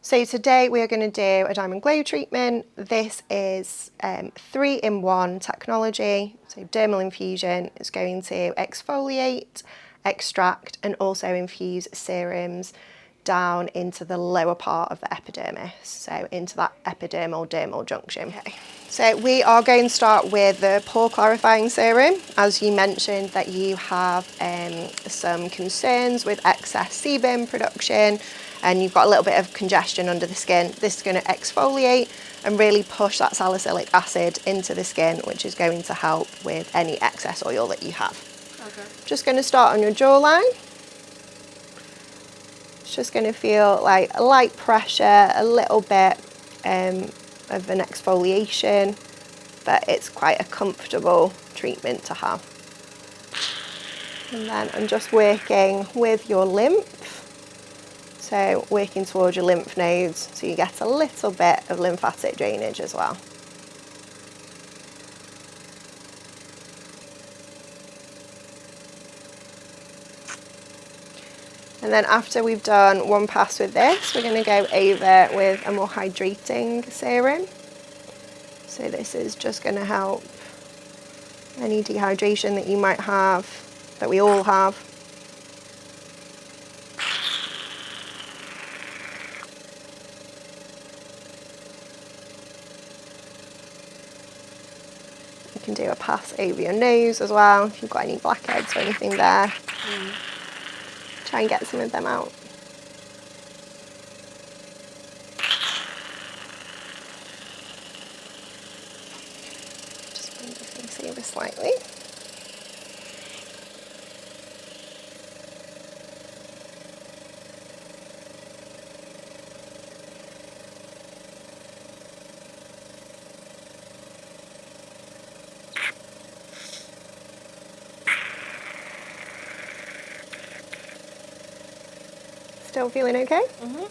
So today we are going to do a DiamondGlow treatment. This is 3-in-1 technology. So dermal infusion is going to exfoliate, extract and also infuse serums down into the lower part of the epidermis, so into that epidermal dermal junction. Okay. So we are going to start with the pore clarifying serum. As you mentioned that you have some concerns with excess sebum production and you've got a little bit of congestion under the skin. This is going to exfoliate and really push that salicylic acid into the skin, which is going to help with any excess oil that you have. Okay. Just going to start on your jawline. It's just going to feel like a light pressure, a little bit of an exfoliation, but it's quite a comfortable treatment to have. And then I'm just working with your lymph. So working towards your lymph nodes so you get a little bit of lymphatic drainage as well. And then after we've done one pass with this, we're going to go over with a more hydrating serum. So this is just going to help any dehydration that you might have, that we all have. You can do a pass over your nose as well if you've got any blackheads or anything there. Try and get some of them out. Just bring the face over slightly. Still feeling okay? Mm-hmm.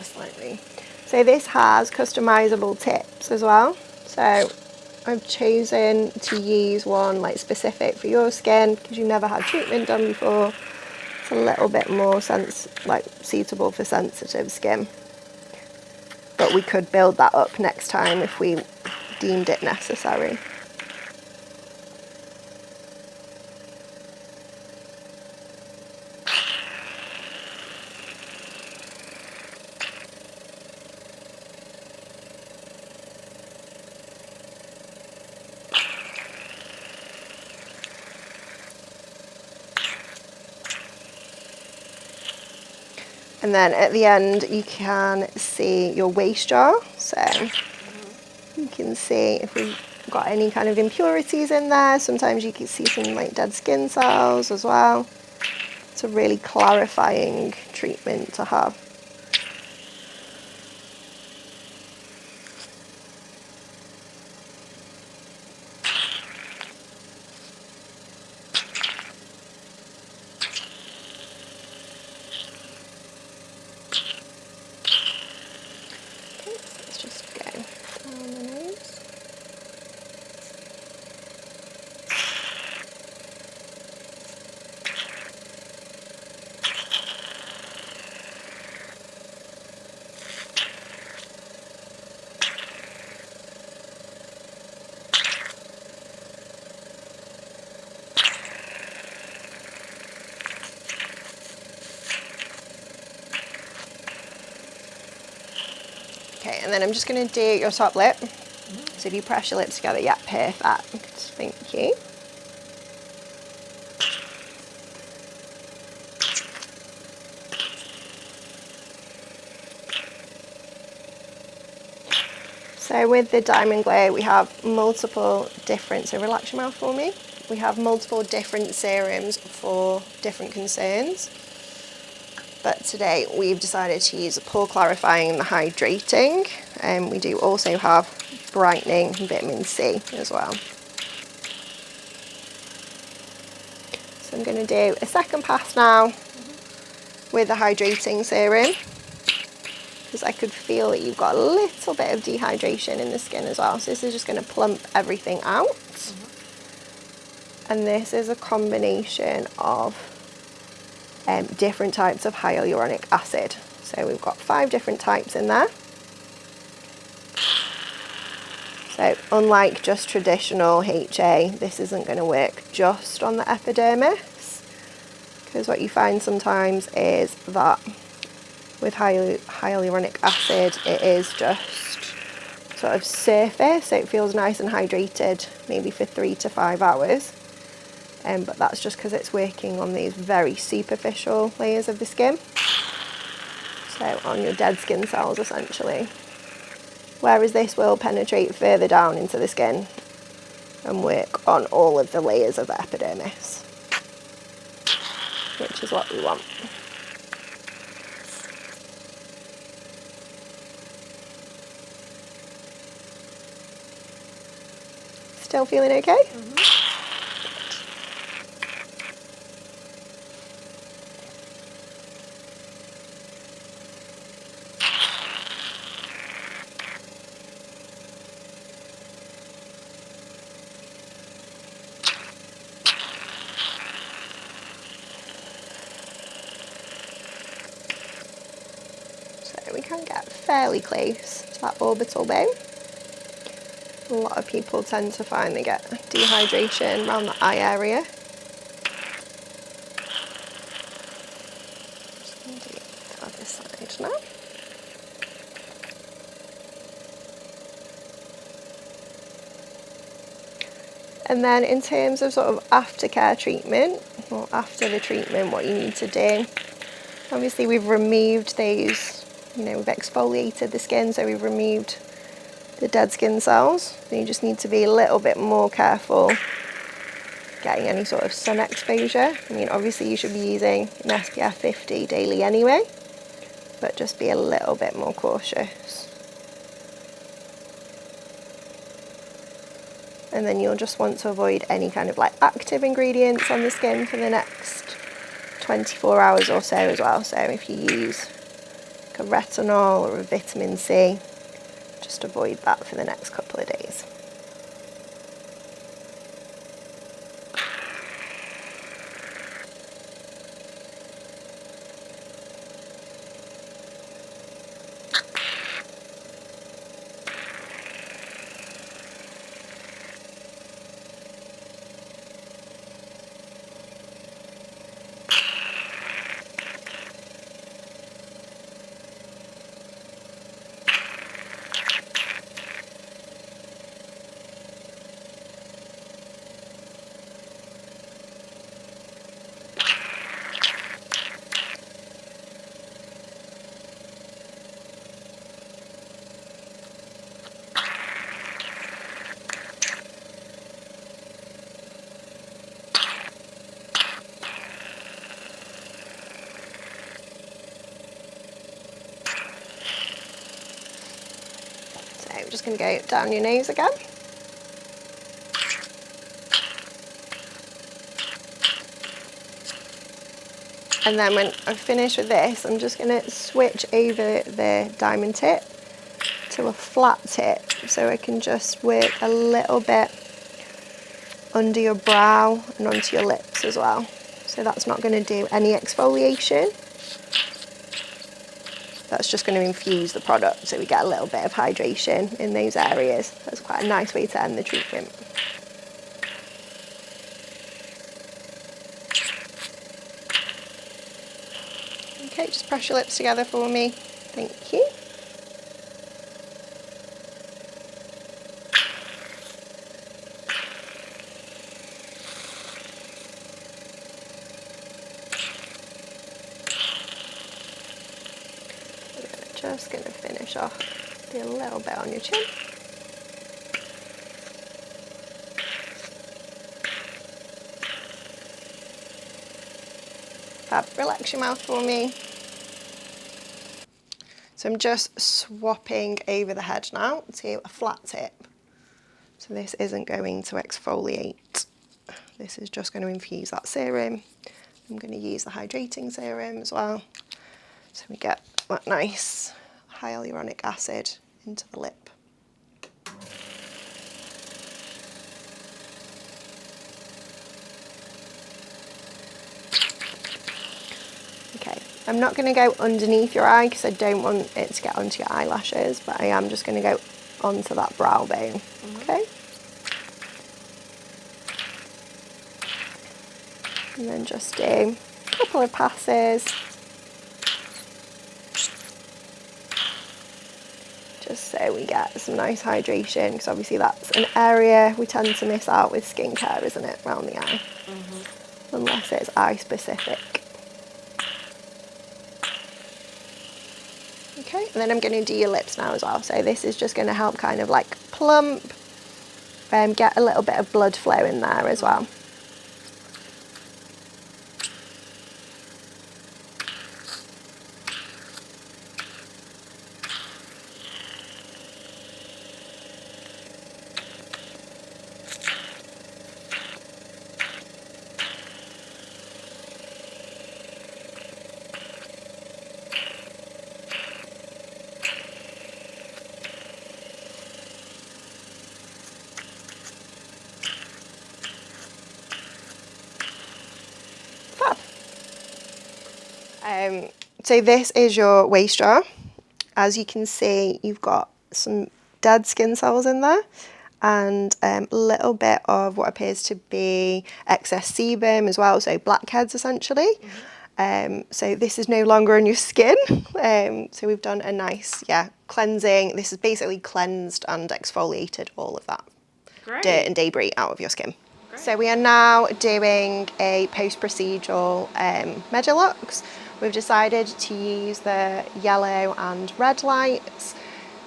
Slightly. So this has customizable tips as well. So I've chosen to use one like specific for your skin because you've never had treatment done before. It's a little bit more suitable for sensitive skin. But we could build that up next time if we deemed it necessary. And then at the end you can see your waste jar, so you can see if we've got any kind of impurities in there. Sometimes you can see some like dead skin cells as well. It's a really clarifying treatment to have. Okay, and then I'm just going to do your top lip. So if you press your lips together, yeah, perfect. Thank you. So with the DiamondGlow, we have multiple different, so relax your mouth for me. We have multiple different serums for different concerns. But today we've decided to use the pore clarifying and the hydrating. And we do also have brightening vitamin C as well. I'm going to do a second pass now with the hydrating serum, because I could feel that you've got a little bit of dehydration in the skin as well. So this is just going to plump everything out. And this is a combination of different types of hyaluronic acid. So we've got 5 different types in there. So unlike just traditional HA, this isn't going to work just on the epidermis, because what you find sometimes is that with hyaluronic acid, it is just sort of surface, so it feels nice and hydrated maybe for 3 to 5 hours. But that's just because it's working on these very superficial layers of the skin. So on your dead skin cells essentially. Whereas this will penetrate further down into the skin and work on all of the layers of the epidermis, which is what we want. Still feeling okay? So we can get fairly close to that orbital bone. A lot of people tend to find they get dehydration around the eye area. Just going to do the other side now. And then in terms of sort of aftercare treatment, or after the treatment, what you need to do, obviously we've removed those, we've exfoliated the skin, so we've removed the dead skin cells. So you just need to be a little bit more careful getting any sort of sun exposure. I mean, obviously you should be using an SPF 50 daily anyway, but just be a little bit more cautious. And then you'll just want to avoid any kind of like active ingredients on the skin for the next 24 hours or so as well. So if you use like a retinol or a vitamin C, just avoid that for the next couple of days. I'm just going to go down your nose again. And then when I've finished with this, I'm just going to switch over the diamond tip to a flat tip, so I can just work a little bit under your brow and onto your lips as well. So that's not going to do any exfoliation. That's just going to infuse the product, so we get a little bit of hydration in those areas. That's quite a nice way to end the treatment. Okay, just press your lips together for me. Thank you. Just going to finish off, do a little bit on your chin. Fab, relax your mouth for me. So I'm just swapping over the head now to a flat tip. So this isn't going to exfoliate. This is just going to infuse that serum I'm going to use the hydrating serum as well, so we get that nice hyaluronic acid into the lip. Okay, I'm not going to go underneath your eye because I don't want it to get onto your eyelashes, but I am just going to go onto that brow bone. Okay. And then just do a couple of passes. Just so we get some nice hydration, because obviously that's an area we tend to miss out with skincare, isn't it, around the eye? Unless it's eye specific. Okay, and then I'm going to do your lips now as well. So this is just going to help kind of like plump, get a little bit of blood flow in there as well. So this is your waist jar. As you can see, you've got some dead skin cells in there and a little bit of what appears to be excess sebum as well, so blackheads essentially. So this is no longer on your skin. So we've done a nice, cleansing. This has basically cleansed and exfoliated all of that dirt and debris out of your skin. So we are now doing a post-procedural Medulux. We've decided to use the yellow and red lights.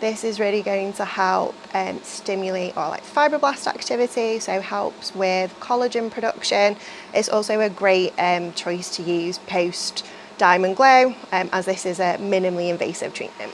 This is really going to help stimulate or like fibroblast activity, so helps with collagen production. It's also a great choice to use post DiamondGlow, as this is a minimally invasive treatment.